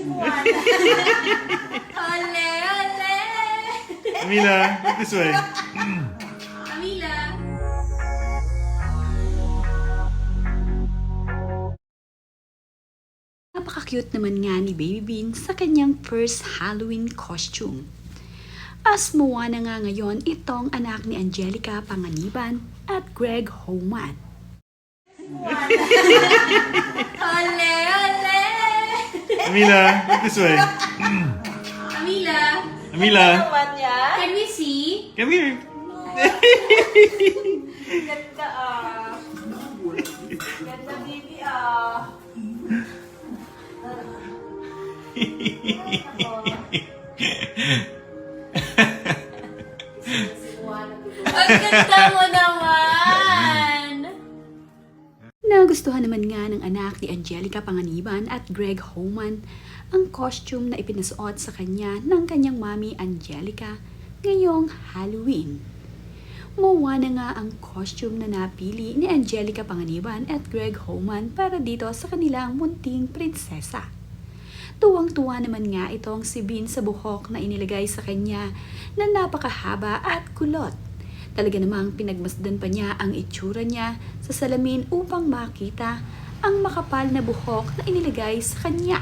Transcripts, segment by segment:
Ole, ole! Camila, look this way. Camila! Napaka-cute naman nga ni Baby Bean sa kanyang first Halloween costume. As Moana nga ngayon itong anak ni Angelica Panganiban at Greg Homan. Ole, ole! Camila, look this way. Camila! Camila, Naman niya. Can we see? come here. Ganda ah. Ganda baby ah. Ang ganda mo naman! Nagustuhan naman nga ng anak ni Angelica Panganiban at Greg Homan ang costume na ipinasuot sa kanya ng kanyang mami Angelica ngayong Halloween. Moana nga ang costume na napili ni Angelica Panganiban at Greg Homan para dito sa kanilang munting prinsesa. Tuwang-tuwa naman nga itong si Bean sa buhok na inilagay sa kanya na napakahaba at kulot. Talaga namang pinagmasdan pa niya ang itsura niya sa salamin upang makita ang makapal na buhok na inilagay sa kanya.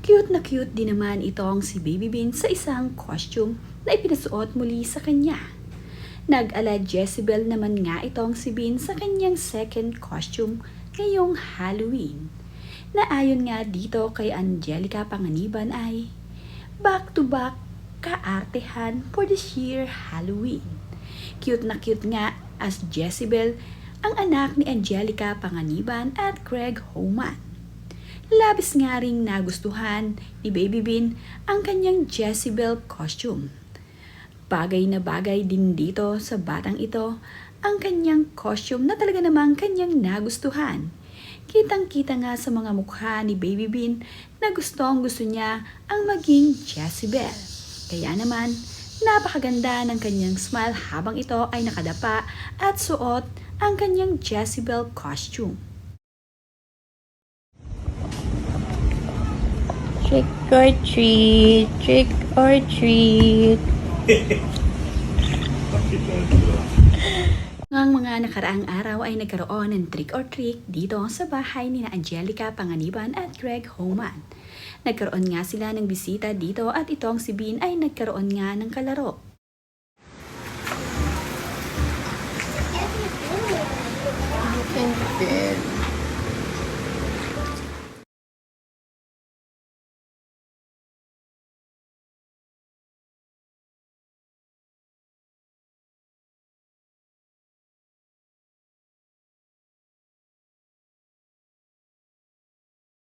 Cute na cute din naman itong si Baby Bean sa isang costume na ipinasuot muli sa kanya. Nag-ala Jezebel naman nga itong si Bean sa kanyang second costume ngayong Halloween. Na ayon nga dito kay Angelica Panganiban ay back-to-back kaartehan for this year Halloween. Cute na cute nga as Jezebel ang anak ni Angelica Panganiban at Greg Homan. Labis nga ring nagustuhan ni Baby Bean ang kanyang Jezebel costume. Bagay na bagay din dito sa batang ito ang kanyang costume na talaga namang kanyang nagustuhan. Kitang-kita nga sa mga mukha ni Baby Bean na gustong-gusto niya ang maging Jezebel. Kaya naman, napakaganda ng kanyang smile habang ito ay nakadapa at suot ang kanyang Jezebel costume. Trick or treat, trick or treat. Ngang mga nakaraang araw ay nagkaroon ng trick or treat dito sa bahay ni Angelica Panganiban at Greg Homan. Nagkaroon nga sila ng bisita dito at itong si Bean ay nagkaroon nga ng kalaro.